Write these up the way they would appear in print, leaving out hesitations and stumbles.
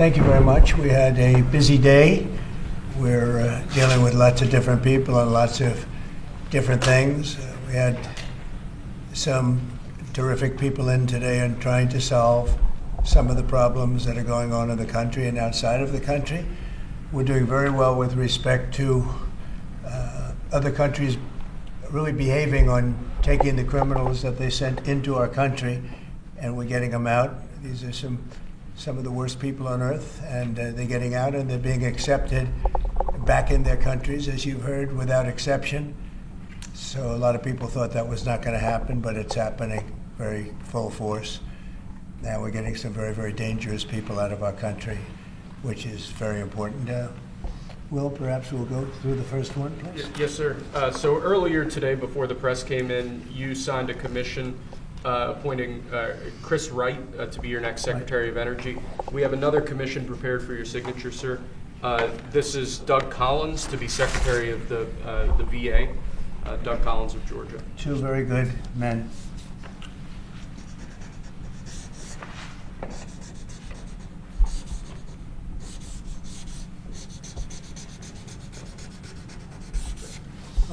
Thank you very much. We had a busy day. We're dealing with lots of different people on lots of different things. We had some terrific people in today and trying to solve some of the problems that are going on in the country and outside of the country. We're doing very well with respect to other countries really behaving on taking the criminals that they sent into our country, and we're getting them out. These are some of the worst people on earth, and they're getting out and they're being accepted back in their countries, as you've heard, without exception. So a lot of people thought that was not going to happen, but it's happening very full force. Now we're getting some very, very dangerous people out of our country, which is very important. Will, perhaps we'll go through the first one, please. Yes, sir. So earlier today, before the press came in, you signed a commission appointing Chris Wright to be your next Secretary of Energy. We have another commission prepared for your signature, sir. This is Doug Collins to be Secretary of the VA, Doug Collins of Georgia. Two very good men.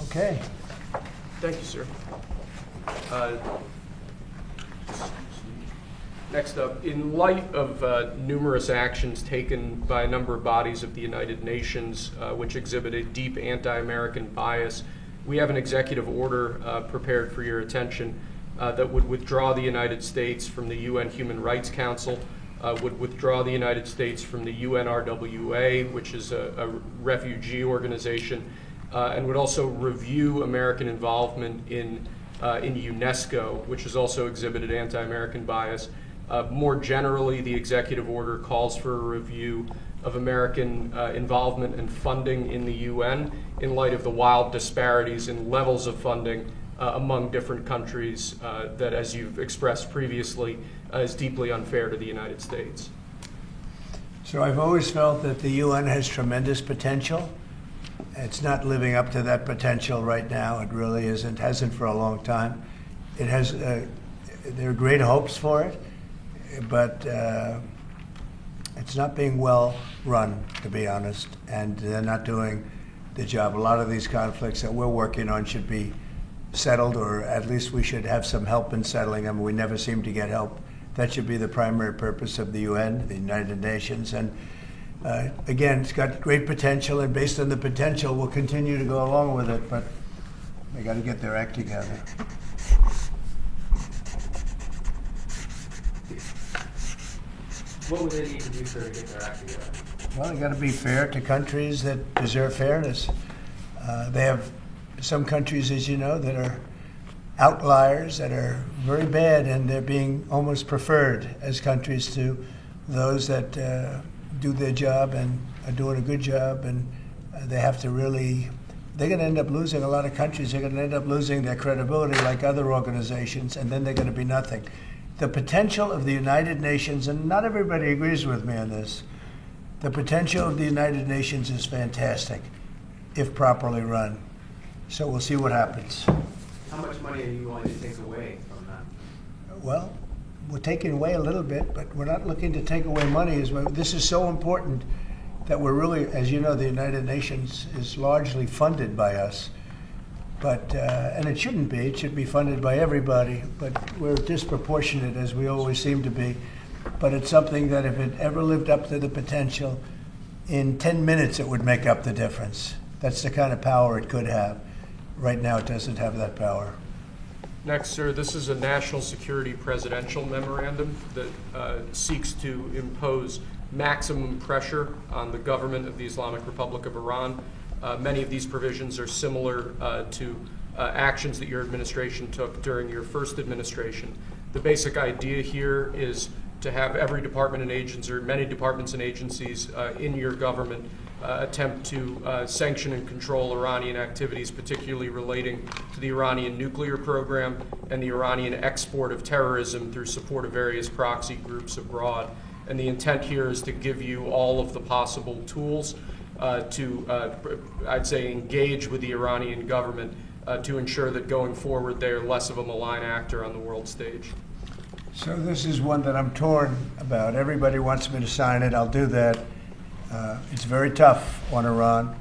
Okay. Thank you, sir. Next up, in light of numerous actions taken by a number of bodies of the United Nations which exhibit a deep anti-American bias, we have an executive order prepared for your attention that would withdraw the United States from the UN Human Rights Council, would withdraw the United States from the UNRWA, which is a refugee organization, and would also review American involvement in UNESCO, which has also exhibited anti-American bias. More generally, the executive order calls for a review of American involvement and funding in the UN in light of the wild disparities in levels of funding among different countries that, as you've expressed previously, is deeply unfair to the United States. So I've always felt that the UN has tremendous potential. It's not living up to that potential right now. It really isn't, hasn't for a long time. It has, there are great hopes for it, but it's not being well run, to be honest, and they're not doing the job. A lot of these conflicts that we're working on should be settled, or at least we should have some help in settling them. We never seem to get help. That should be the primary purpose of the UN, the United Nations, and again, it's got great potential, and based on the potential, we'll continue to go along with it, but they got to get their act together. What would they need to do to get their act together? Well, they got to be fair to countries that deserve fairness. They have some countries, as you know, that are outliers, that are very bad, and they're being almost preferred as countries to those that do their job and are doing a good job, and they have to really, they're going to end up losing a lot of countries. They're going to end up losing their credibility like other organizations, and then they're going to be nothing. The potential of the United Nations, and not everybody agrees with me on this, the potential of the United Nations is fantastic if properly run. So we'll see what happens. How much money are you willing to take away from that? Well, we're taking away a little bit, but we're not looking to take away money. This is so important that we're really, as you know, the United Nations is largely funded by us. But, and it shouldn't be. It should be funded by everybody, but we're disproportionate, as we always seem to be. But it's something that if it ever lived up to the potential, in 10 minutes it would make up the difference. That's the kind of power it could have. Right now it doesn't have that power. Next, sir, this is a national security presidential memorandum that seeks to impose maximum pressure on the government of the Islamic Republic of Iran. Many of these provisions are similar to actions that your administration took during your first administration. The basic idea here is to have every department and agency, or many departments and agencies in your government attempt to sanction and control Iranian activities, particularly relating to the Iranian nuclear program and the Iranian export of terrorism through support of various proxy groups abroad. And the intent here is to give you all of the possible tools to, I'd say, engage with the Iranian government to ensure that going forward they're less of a malign actor on the world stage. So this is one that I'm torn about. Everybody wants me to sign it. I'll do that. It's very tough on Iran.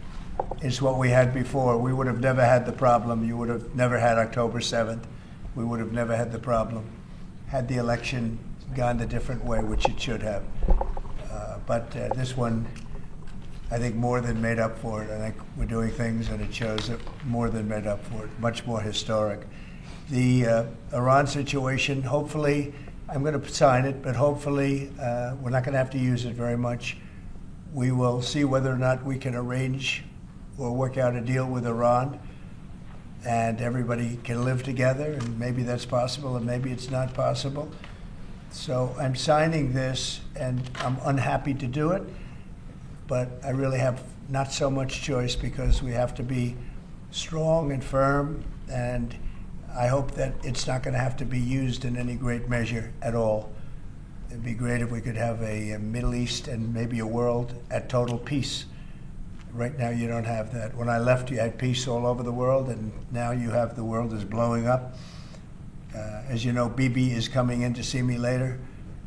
It's what we had before. We would have never had the problem. You would have never had October 7th. We would have never had the problem had the election gone a different way, which it should have. But this one, I think, more than made up for it. I think we're doing things, and it shows that more than made up for it, much more historic. The Iran situation, hopefully, I'm going to sign it, but hopefully we're not going to have to use it very much. We will see whether or not we can arrange or work out a deal with Iran, and everybody can live together, and maybe that's possible, and maybe it's not possible. So I'm signing this, and I'm unhappy to do it, but I really have not so much choice because we have to be strong and firm, and I hope that it's not going to have to be used in any great measure at all. It'd be great if we could have a Middle East and maybe a world at total peace. Right now you don't have that. When I left, you had peace all over the world, and now you have the world is blowing up. As you know, Bibi is coming in to see me later.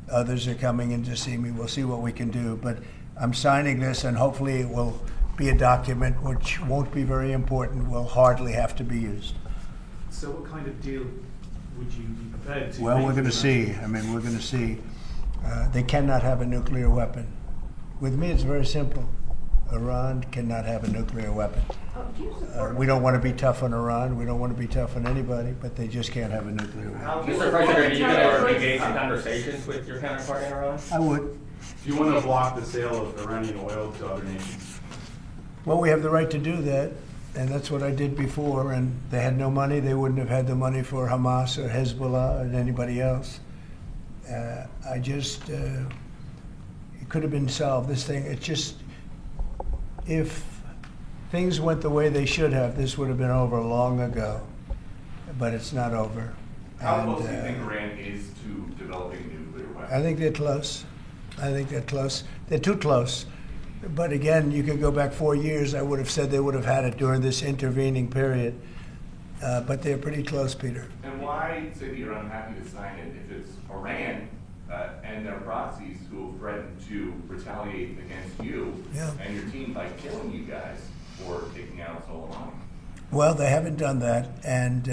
Others are coming in to see me. We'll see what we can do. But I'm signing this, and hopefully it will be a document which won't be very important, will hardly have to be used. So what kind of deal would you be prepared to Well, make we're going to with see. I mean, we're going to see. They cannot have a nuclear weapon. With me, it's very simple. Iran cannot have a nuclear weapon. Do you support We don't want to be tough on Iran. We don't want to be tough on anybody, but they just can't have a nuclear weapon. Do you Mr. support President, are you going to the engage in terrorist- conversations with your counterpart in Iran? I would. Do you want to block the sale of Iranian oil to other nations? Well, we have the right to do that, and that's what I did before. And they had no money. They wouldn't have had the money for Hamas or Hezbollah or anybody else. It could have been solved. This thing, it just, if things went the way they should have, this would have been over long ago. But it's not over. How And, close do you think Iran is to developing a nuclear weapon? I think they're close. I think they're close. They're too close. But again, you could go back 4 years. I would have said they would have had it during this intervening period. But they're pretty close, Peter. And why say that you're unhappy to sign it if it's Iran and their proxies who have threatened to retaliate against you Yeah. and your team by killing you guys for taking out Soleimani? Well, they haven't done that, and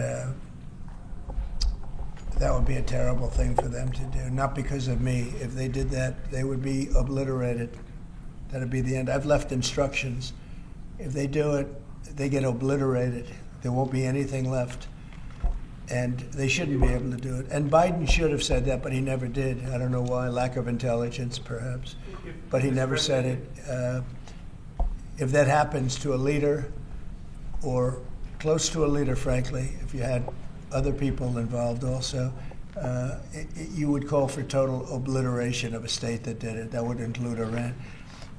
that would be a terrible thing for them to do. Not because of me. If they did that, they would be obliterated. That'd be the end. I've left instructions. If they do it, they get obliterated. There won't be anything left. And they shouldn't be able to do it. And Biden should have said that, but he never did. I don't know why. Lack of intelligence, perhaps. But he never said it. If that happens to a leader, or close to a leader, frankly, if you had other people involved also, you would call for total obliteration of a state that did it. That would include Iran.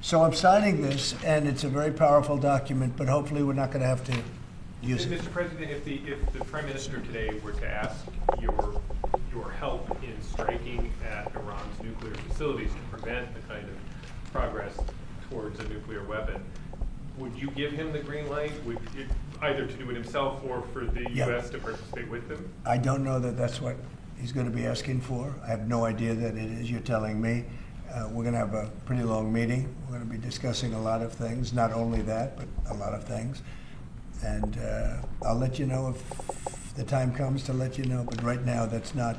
So I'm signing this, and it's a very powerful document, but hopefully we're not going to have to use it. Mr. President, if the Prime Minister today were to ask your help in striking at Iran's nuclear facilities to prevent the kind of progress towards a nuclear weapon, would you give him the green light, either to do it himself or for the Yeah. U.S. to participate with them? I don't know that that's what he's going to be asking for. I have no idea that it is. You're telling me. We're going to have a pretty long meeting. We're going to be discussing a lot of things, not only that, but a lot of things. And I'll let you know if the time comes to let you know. But right now, that's not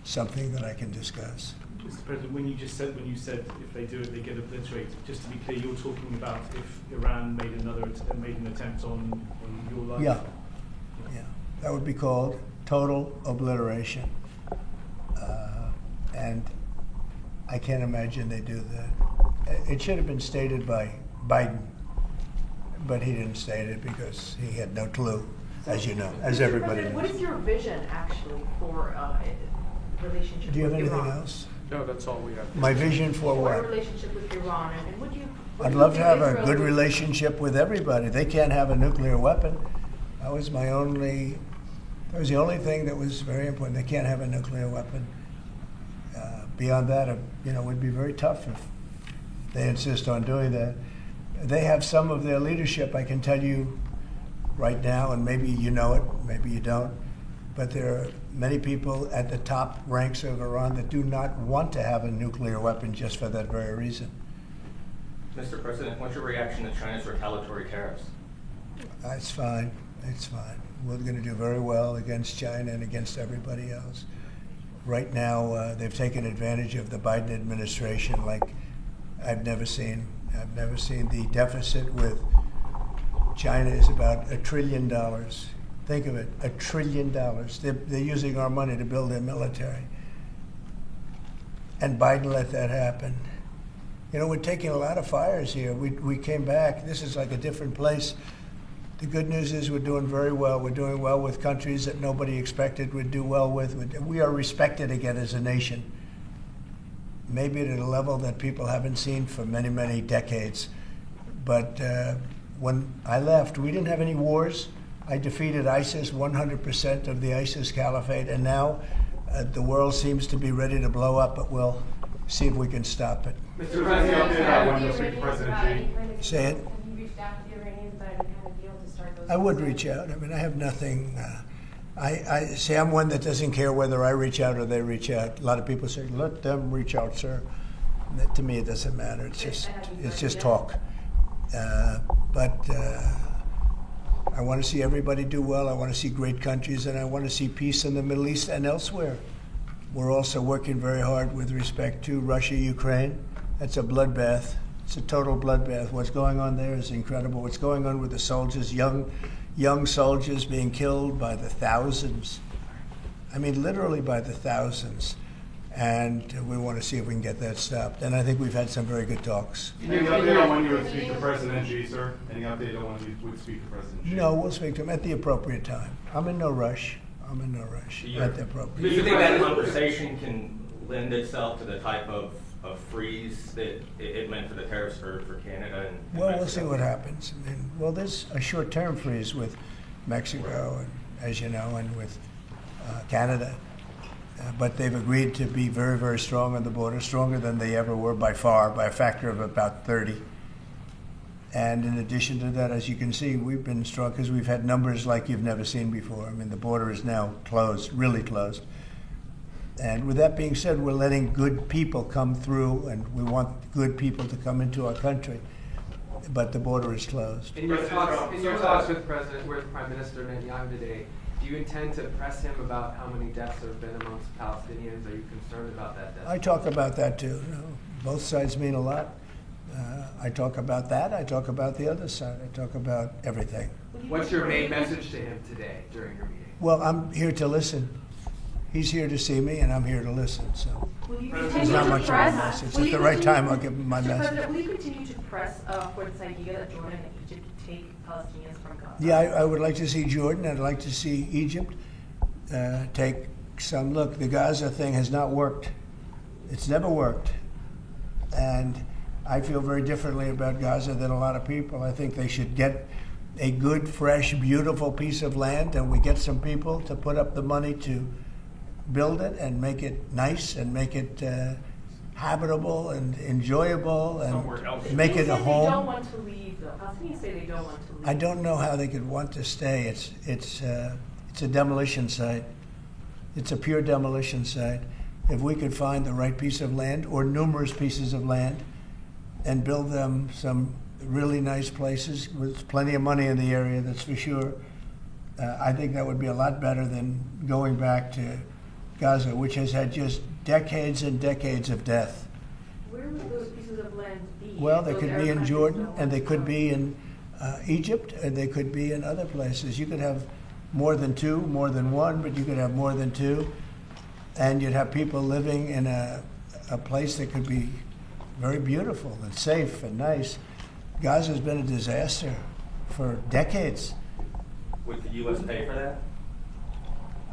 something that I can discuss. Mr. President, when you said if they do it, they get obliterated. Just to be clear, you're talking about if Iran made an attempt on your life. Yeah, yeah, that would be called total obliteration. And I can't imagine they do that. It should have been stated by Biden, but he didn't state it because he had no clue, as you know, as everybody President, what knows. is your vision actually for relationship Do you have with anything Iran? else? No, that's all we have. My vision for For a what? relationship with Iran, and would you? would I'd you love to think have a Israel good would- relationship with everybody. They can't have a nuclear weapon. That was the only thing that was very important. They can't have a nuclear weapon. Beyond that, it would be very tough if they insist on doing that. They have some of their leadership, I can tell you right now, and maybe you know it, maybe you don't, but there are many people at the top ranks of Iran that do not want to have a nuclear weapon just for that very reason. Mr. President, what's your reaction to China's retaliatory tariffs? It's fine. It's fine. We're going to do very well against China and against everybody else. Right now, they've taken advantage of the Biden administration like I've never seen. I've never seen. The deficit with China is about $1 trillion. Think of it, $1 trillion. They're using our money to build their military. And Biden let that happen. You know, we're taking a lot of fires here. We came back. This is like a different place. The good news is we're doing very well. We're doing well with countries that nobody expected we'd do well with. We are respected again as a nation. Maybe at a level that people haven't seen for many, many decades. But when I left, we didn't have any wars. I defeated ISIS, 100% of the ISIS caliphate, and now the world seems to be ready to blow up, but we'll see if we can stop it. Mr. President, update on when you'll speak to President Xi. Say it. Have you reached out to the Iranians about any kind of deal to start those? I would reach out. I mean, I have nothing. I say I'm one that doesn't care whether I reach out or they reach out. A lot of people say, "Let them reach out, sir." To me, it doesn't matter. It's just talk. But I want to see everybody do well. I want to see great countries, and I want to see peace in the Middle East and elsewhere. We're also working very hard with respect to Russia, Ukraine. That's a bloodbath. It's a total bloodbath. What's going on there is incredible. What's going on with the soldiers, young soldiers being killed by the thousands. I mean, literally by the thousands. And we want to see if we can get that stopped. And I think we've had some very good talks. Any update on when you would speak to President Xi, sir? Any update on when you would speak to President Xi? No, we'll speak to him at the appropriate time. I'm in no rush. At the appropriate Do you time. think that conversation can lend itself to the type of freeze that it meant for the tariffs for Canada and Well, we'll Mexico? see what happens. I mean, well, there's a short-term freeze with Mexico, and, as you know, and with Canada. But they've agreed to be very, very strong on the border, stronger than they ever were by far, by a factor of about 30. And in addition to that, as you can see, we've been strong because we've had numbers like you've never seen before. I mean, the border is now closed, really closed. And with that being said, we're letting good people come through, and we want good people to come into our country. But the border is closed. In your talks with Prime Minister Netanyahu today, do you intend to press him about how many deaths there have been amongst Palestinians? Are you concerned about that death? I talk about that too. You know, both sides mean a lot. I talk about that. I talk about the other side. I talk about everything. What's your main message to him today during your meeting? Well, I'm here to listen. He's here to see me, and I'm here to listen. So Will you there's continue not to much of a press? message. Will At you the right continue- time, I'll give him my Mr. message. President, will you continue to press for this idea that Jordan and Egypt take Palestinians from Gaza? Yeah, I would like to see Jordan. I'd like to see Egypt take some look. The Gaza thing has not worked. It's never worked. And I feel very differently about Gaza than a lot of people. I think they should get a good, fresh, beautiful piece of land, and we get some people to put up the money to build it and make it nice and make it habitable and enjoyable Somewhere else. and make it a They don't home. want to leave, though. Palestinians say they don't want to leave. I don't know how they could want to stay. It's a demolition site. It's a pure demolition site. If we could find the right piece of land or numerous pieces of land and build them some really nice places with plenty of money in the area, that's for sure, I think that would be a lot better than going back to Gaza, which has had just decades and decades of death. Where would those pieces of land be? Well, they Those could Arab be in countries Jordan, don't and they want could to be in Egypt, and they could be in other places. You could have more than two, more than one, but you could have more than two. And you'd have people living in a place that could be very beautiful and safe and nice. Gaza's been a disaster for decades. Would the U.S. pay for that?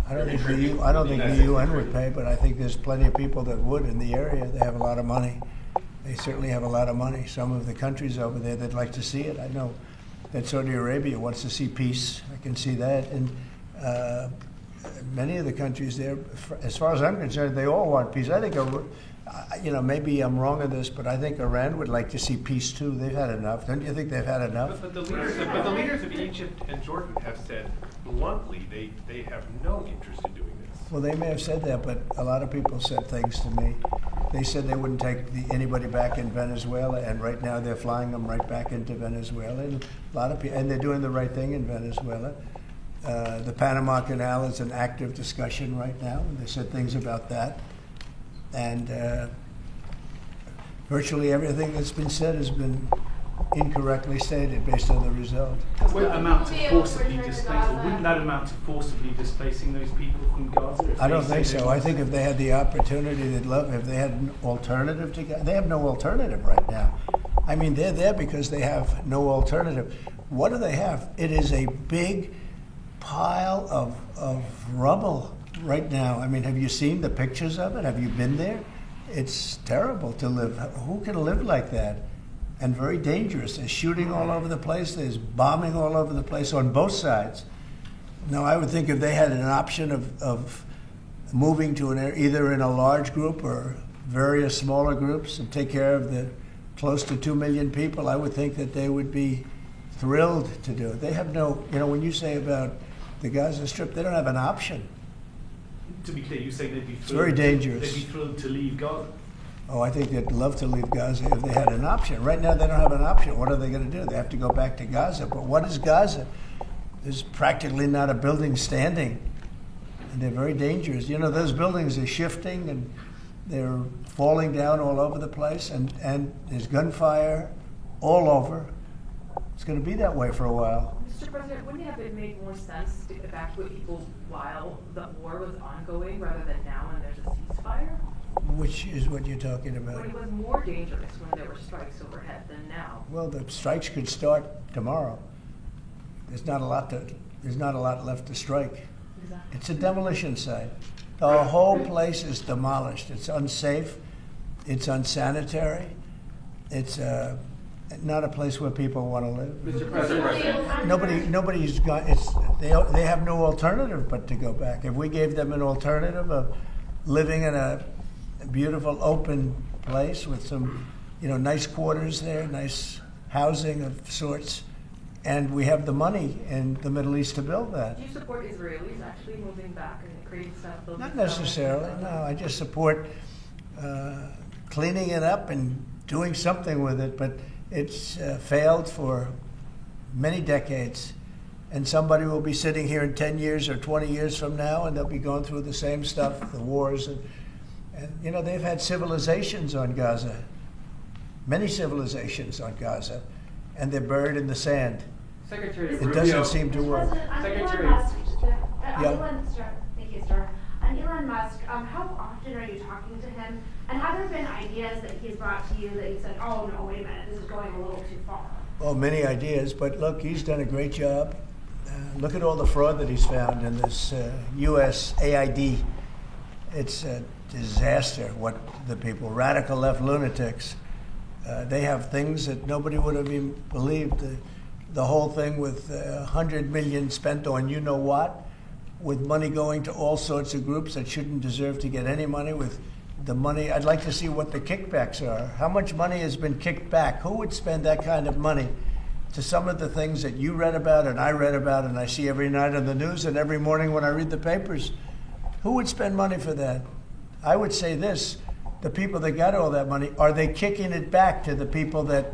I don't think the UN would pay, but I think there's plenty of people that would in the area. They have a lot of money. They certainly have a lot of money. Some of the countries over there, they'd like to see it. I know that Saudi Arabia wants to see peace. I can see that. And many of the countries there, as far as I'm concerned, they all want peace. I think maybe I'm wrong on this, but I think Iran would like to see peace too. They've had enough. Don't you think they've had enough? But the leaders of Egypt and Jordan have said bluntly they have no interest in doing this. Well, they may have said that, but a lot of people said things to me. They said they wouldn't take anybody back in Venezuela, and right now they're flying them right back into Venezuela. And a lot of people, and they're doing the right thing in Venezuela. The Panama Canal is an active discussion right now, and they said things about that. And virtually everything that's been said has been incorrectly stated based on the result. Does that amount to forcibly displacing, or wouldn't that amount to forcibly displacing those people from Gaza? I don't think so. I think if they had the opportunity, they'd love, if they had an alternative to Gaza. They have no alternative right now. I mean, they're there because they have no alternative. What do they have? It is a big pile of rubble right now. I mean, have you seen the pictures of it? Have you been there? It's terrible to live. Who can live like that? And very dangerous. There's shooting all over the place. There's bombing all over the place on both sides. Now, I would think if they had an option of moving to an area, either in a large group or various smaller groups, and take care of the close to 2 million people, I would think that they would be thrilled to do it. They have no, when you say about the Gaza Strip, they don't have an option. To be clear, you say they'd be thrilled. It's very dangerous. They'd be thrilled to leave Gaza. Oh, I think they'd love to leave Gaza if they had an option. Right now, they don't have an option. What are they going to do? They have to go back to Gaza. But what is Gaza? There's practically not a building standing. And they're very dangerous. Those buildings are shifting and they're falling down all over the place. And there's gunfire all over. It's going to be that way for a while. Mr. President, wouldn't it have made more sense to evacuate people while the war was ongoing rather than now when there's a ceasefire? Which is what you're talking about. When it was more dangerous when there were strikes overhead than now. Well, the strikes could start tomorrow. There's not a lot left to strike. Exactly. It's a demolition site. The whole place is demolished. It's unsafe. It's unsanitary. It's not a place where people want to live. Mr. President. Nobody's got. They have no alternative but to go back. If we gave them an alternative of living in a beautiful open place with some, nice quarters there, nice housing of sorts, and we have the money in the Middle East to build that. Do you support Israelis actually moving back and creating some? Not necessarily. No, I just support cleaning it up and doing something with it. But it's failed for many decades, and somebody will be sitting here in 10 years or 20 years from now, and they'll be going through the same stuff, the wars, and they've had civilizations on Gaza, many civilizations on Gaza, and they're buried in the sand. Secretary It doesn't seem to work. Secretary. Thank you, sir. On Elon Musk, how often are you talking to him? And have there been ideas that he's brought to you that you said, oh, no, wait a minute, this is going a little too far? Oh, many ideas, but look, he's done a great job. Look at all the fraud that he's found in this U.S. AID. It's a disaster what the people, radical left lunatics, they have things that nobody would have even believed. The whole thing with $100 million spent on you-know-what, with money going to all sorts of groups that shouldn't deserve to get any money, with the money. I'd like to see what the kickbacks are. How much money has been kicked back? Who would spend that kind of money to some of the things that you read about and I read about and I see every night on the news and every morning when I read the papers? Who would spend money for that? I would say this, the people that got all that money, are they kicking it back to the people that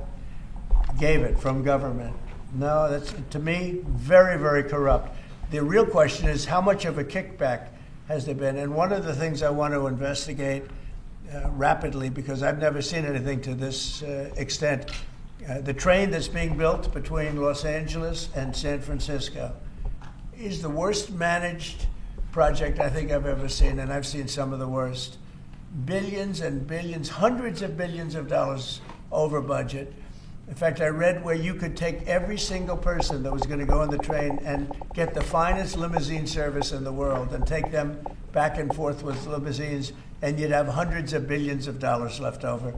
gave it from government? No, that's, to me, very, very corrupt. The real question is, how much of a kickback has there been? And one of the things I want to investigate rapidly, because I've never seen anything to this extent, the train that's being built between Los Angeles and San Francisco is the worst managed project I think I've ever seen, and I've seen some of the worst. Billions and billions, hundreds of billions of dollars over budget. In fact, I read where you could take every single person that was going to go on the train and get the finest limousine service in the world and take them back and forth with limousines, and you'd have hundreds of billions of dollars left over.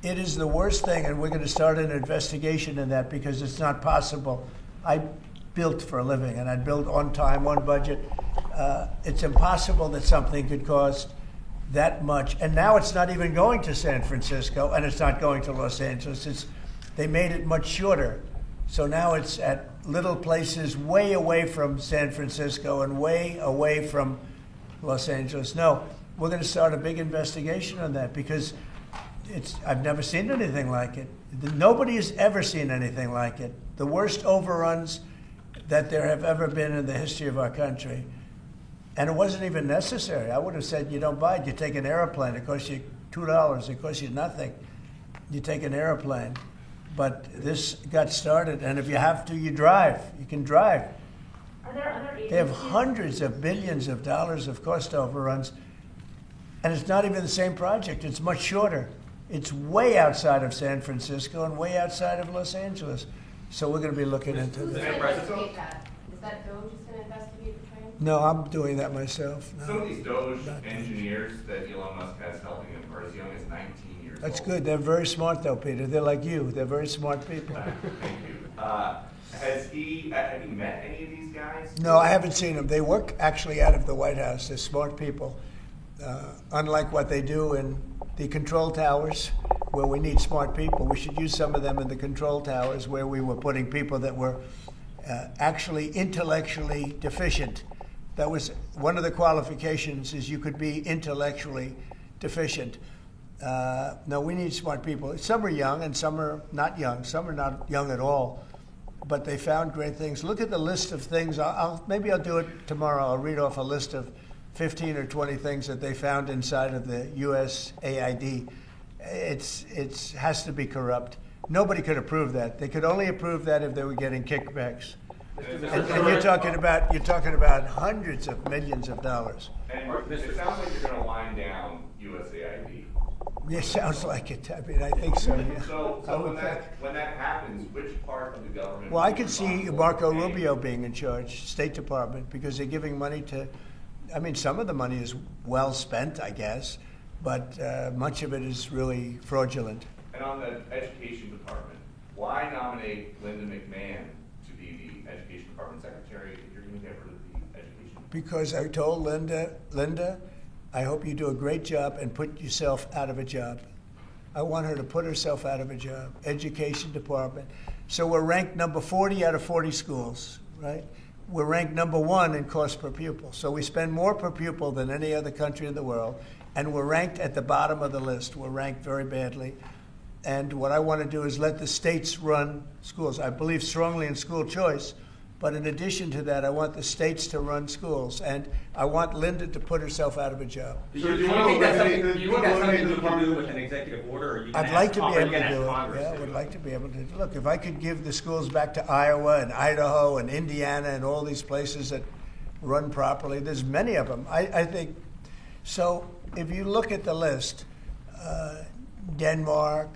It is the worst thing, and we're going to start an investigation in that because it's not possible. I built for a living, and I built on time, on budget. It's impossible that something could cost that much. And now it's not even going to San Francisco, and it's not going to Los Angeles. They made it much shorter. So now it's at little places way away from San Francisco and way away from Los Angeles. No, we're going to start a big investigation on that because I've never seen anything like it. Nobody has ever seen anything like it. The worst overruns that there have ever been in the history of our country. And it wasn't even necessary. I would have said, you don't buy it. You take an airplane. It costs you $2. It costs you nothing. You take an airplane. But this got started, and if you have to, you drive. You can drive. Are there other agencies? They have hundreds of billions of dollars of cost overruns, and it's not even the same project. It's much shorter. It's way outside of San Francisco and way outside of Los Angeles. So we're going to be looking into Who's that. going to investigate that? Is that DOJ who's going to investigate the train? No, I'm doing that myself. No. Some of these Doge engineers that Elon Musk has helping him are as young as 19 years old. That's good. They're very smart, though, Peter. They're like you. They're very smart people. Thank you. Have you met any of these guys? No, I haven't seen them. They work actually out of the White House. They're smart people. Unlike what they do in the control towers, where we need smart people, we should use some of them in the control towers where we were putting people that were actually intellectually deficient. That was one of the qualifications, is you could be intellectually deficient. No, we need smart people. Some are young and some are not young. Some are not young at all. But they found great things. Look at the list of things. Maybe I'll do it tomorrow. I'll read off a list of 15 or 20 things that they found inside of the USAID. It has to be corrupt. Nobody could approve that. They could only approve that if they were getting kickbacks. And you're talking about hundreds of millions of dollars. And it sounds like you're going to wind down USAID. It sounds like it. I mean, I think so. Yeah. So when that happens, which part of the government? Well, I could see Marco Rubio being in charge, State Department, because they're giving money to. I mean, some of the money is well spent, I guess, but much of it is really fraudulent. And on the Education Department, why nominate Linda McMahon to be the Education Department Secretary if you're going to get rid of the Education? Because I told Linda, I hope you do a great job and put yourself out of a job. I want her to put herself out of a job. Education Department. So we're ranked number 40 out of 40 schools, right? We're ranked number 1 in cost per pupil. So we spend more per pupil than any other country in the world, and we're ranked at the bottom of the list. We're ranked very badly. And what I want to do is let the states run schools. I believe strongly in school choice, but in addition to that, I want the states to run schools, and I want Linda to put herself out of a job. Do So you do you think wanna that's eliminate something the- you think that's something eliminate you the can do Department- with an executive order, or you can I'd ask, like to be or you able can to ask do it. Congress Yeah, I to would do like to be able to. Look, if I could give the schools back to Iowa and Idaho and Indiana and all these places that run properly, there's many of them. I think, so if you look at the list, Denmark,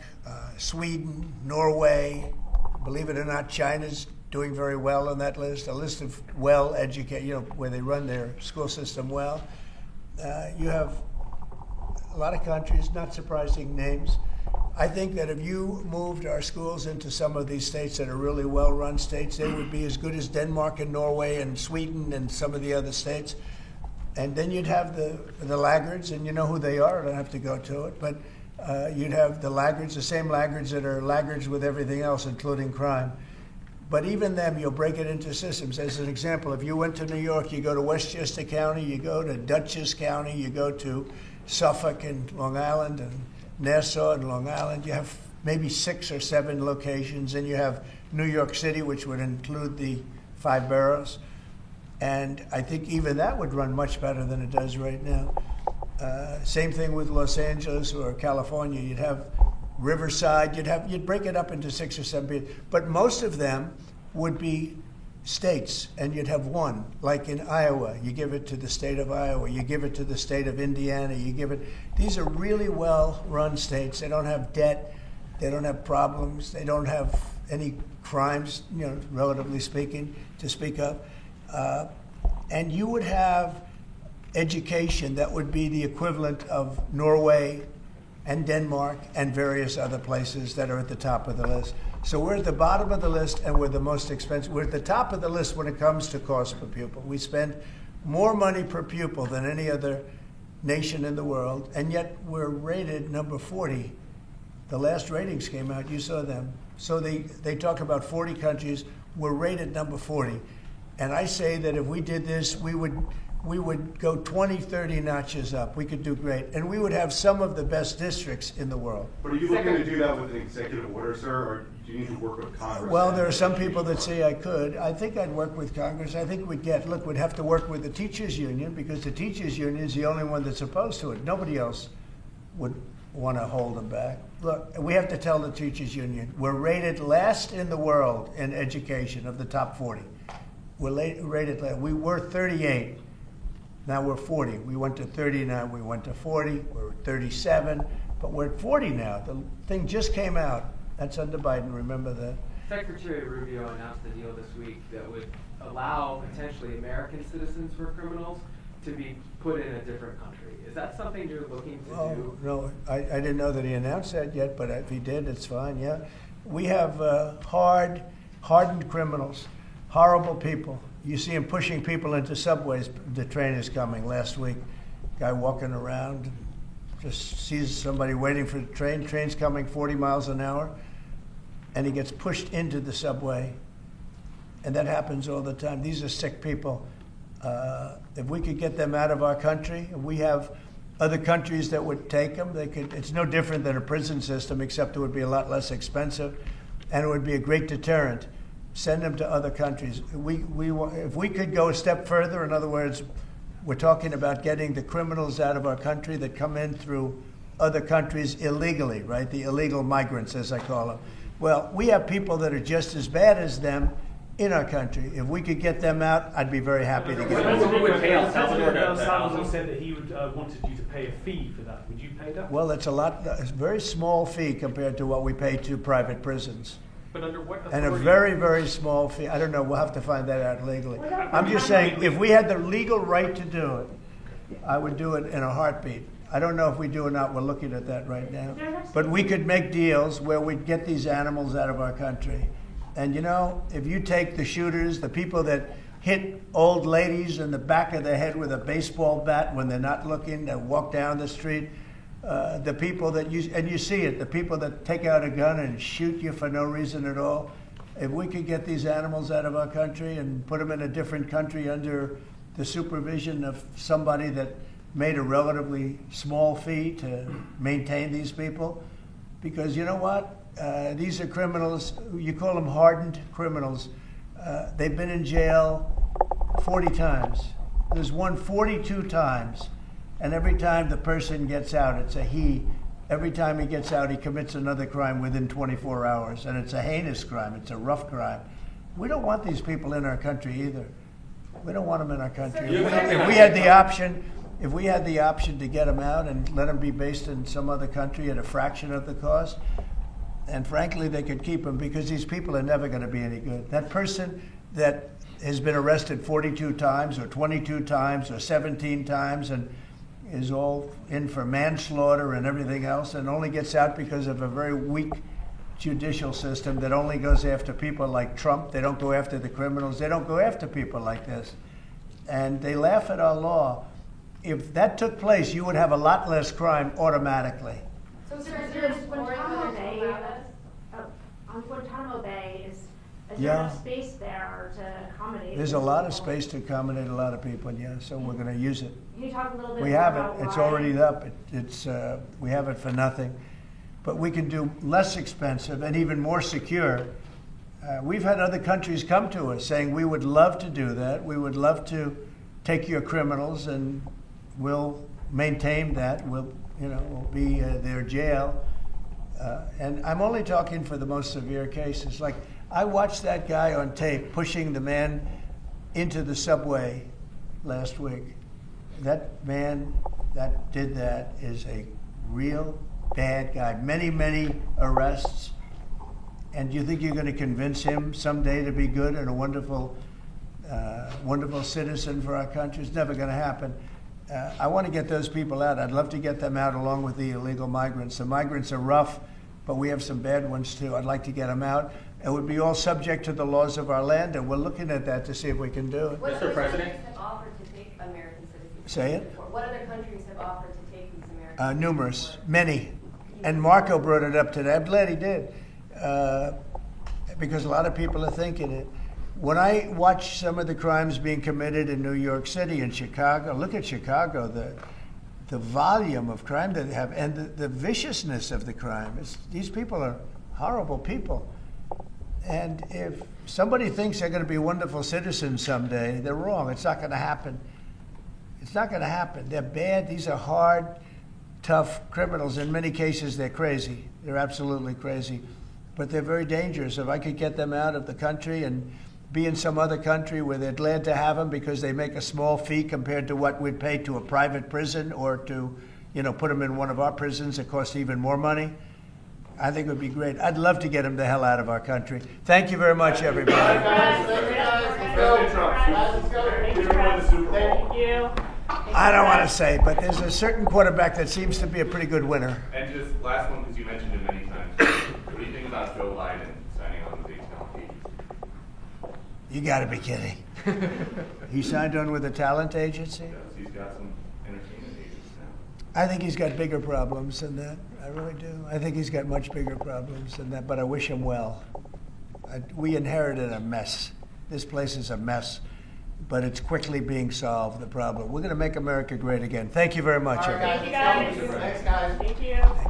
Sweden, Norway, believe it or not, China's doing very well on that list, a list of well-educated, where they run their school system well. You have a lot of countries, not surprising names. I think that if you moved our schools into some of these states that are really well-run states, they would be as good as Denmark and Norway and Sweden and some of the other states. And then you'd have the laggards, and you know who they are. I don't have to go to it, but you'd have the laggards, the same laggards that are laggards with everything else, including crime. But even them, you'll break it into systems. As an example, if you went to New York, you go to Westchester County, you go to Dutchess County, you go to Suffolk and Long Island and Nassau and Long Island. You have maybe 6 or 7 locations. And you have New York City, which would include the 5 boroughs. And I think even that would run much better than it does right now. Same thing with Los Angeles or California. You'd have Riverside, you'd break it up into 6 or 7, but most of them would be states, and you'd have one. Like in Iowa, you give it to the state of Iowa, you give it to the state of Indiana, these are really well-run states. They don't have debt, they don't have problems, they don't have any crimes, relatively speaking, to speak of. And you would have education that would be the equivalent of Norway and Denmark and various other places that are at the top of the list. So we're at the bottom of the list, and we're the most expensive. We're at the top of the list when it comes to cost per pupil. We spend more money per pupil than any other nation in the world, and yet we're rated number 40. The last ratings came out, you saw them. So they talk about 40 countries, we're rated number 40. And I say that if we did this, we would go 20, 30 notches up. We could do great. And we would have some of the best districts in the world. But are you looking to do that with an executive order, sir, or do you need to work with Congress? Well, there are some people that say I could. I think I'd work with Congress. I think we'd have to work with the teachers union, because the teachers union is the only one that's opposed to it. Nobody else would want to hold them back. Look, we have to tell the teachers union, we're rated last in the world in education of the top 40. We're rated last. We were 38. Now we're 40. We went to 30 now. We went to 40. We're at 37. But we're at 40 now. The thing just came out. That's under Biden. Remember that. Secretary Rubio announced a deal this week that would allow potentially American citizens who are criminals to be put in a different country. Is that something you're looking to do? No, I didn't know that he announced that yet, but if he did, it's fine, yeah. We have hardened criminals, horrible people. You see him pushing people into subways. The train is coming last week. Guy walking around, just sees somebody waiting for the train. Train's coming 40 miles an hour, and he gets pushed into the subway. And that happens all the time. These are sick people. If we could get them out of our country, we have other countries that would take them. It's no different than a prison system, except it would be a lot less expensive, and it would be a great deterrent. Send them to other countries. If we could go a step further, in other words, we're talking about getting the criminals out of our country that come in through other countries illegally, right? The illegal migrants, as I call them. Well, we have people that are just as bad as them in our country. If we could get them out, I'd be very happy to get them. President Salvador said that he would wanted you to pay a fee for that. Would you pay that? Well, it's a very small fee compared to what we pay to private prisons. But under what And a authority? very, very small fee. I don't know, we'll have to find that out legally. I'm just saying, if we had the legal right to do it, I would do it in a heartbeat. I don't know if we do or not, we're looking at that right now. But we could make deals where we'd get these animals out of our country. And you know, if you take the shooters, the people that hit old ladies in the back of the head with a baseball bat when they're not looking, that walk down the street, the people that you see it, the people that take out a gun and shoot you for no reason at all. If we could get these animals out of our country and put them in a different country under the supervision of somebody that made a relatively small fee to maintain these people, because you know what? These are criminals, you call them hardened criminals. They've been in jail 40 times. There's one 42 times. And every time the person gets out, it's a he. Every time he gets out, he commits another crime within 24 hours. And it's a heinous crime. It's a rough crime. We don't want these people in our country either. We don't want them in our country. If we had the option to get them out and let them be based in some other country at a fraction of the cost, and frankly, they could keep them, because these people are never going to be any good. That person that has been arrested 42 times or 22 times or 17 times and is all in for manslaughter and everything else, and only gets out because of a very weak judicial system that only goes after people like Trump. They don't go after the criminals. They don't go after people like this. And they laugh at our law. If that took place, you would have a lot less crime automatically. So, sir, Guantanamo Bay, on Guantanamo Bay, is there Yeah. enough space there to accommodate? There's a these lot of people? space to accommodate a lot of people, yeah, so we're going to use it. Can you talk a little bit We more have about it, it's why- already up, we have it for nothing. But we can do less expensive and even more secure. We've had other countries come to us saying, we would love to do that. We would love to take your criminals and we'll maintain that. We'll be their jail. And I'm only talking for the most severe cases. Like, I watched that guy on tape pushing the man into the subway last week. That man that did that is a real bad guy. Many, many arrests. And you think you're going to convince him someday to be good and a wonderful citizen for our country? It's never going to happen. I want to get those people out. I'd love to get them out along with the illegal migrants. The migrants are rough, but we have some bad ones too. I'd like to get them out. It would be all subject to the laws of our land, and we're looking at that to see if we can do it. Mr. President? Have offered to take American citizens Say it? What other countries have offered to take these Americans? Numerous, many. And Marco brought it up today. I'm glad he did, because a lot of people are thinking it. When I watch some of the crimes being committed in New York City and Chicago, look at Chicago, the volume of crime that they have and the viciousness of the crime. These people are horrible people. And if somebody thinks they're going to be wonderful citizens someday, they're wrong. It's not going to happen. It's not going to happen. They're bad. These are hard, tough criminals. In many cases, they're crazy. They're absolutely crazy. But they're very dangerous. If I could get them out of the country and be in some other country where they're glad to have them because they make a small fee compared to what we'd pay to a private prison or to, put them in one of our prisons that cost even more money, I think it would be great. I'd love to get them the hell out of our country. Thank you very much, everybody. President Trump. Thank you. I don't want to say, but there's a certain quarterback that seems to be a pretty good winner. And just last one, because you mentioned it many times. What do you think about Joe Biden signing on with the talent agency? You got to be kidding. He signed on with a talent agency? Yes, he's got some entertainment agents now. I think he's got bigger problems than that. I really do. I think he's got much bigger problems than that, but I wish him well. We inherited a mess. This place is a mess, but it's quickly being solved, the problem. We're going to make America great again. Thank you very much, everyone. Thank you, guys. Thanks, guys. Thank you.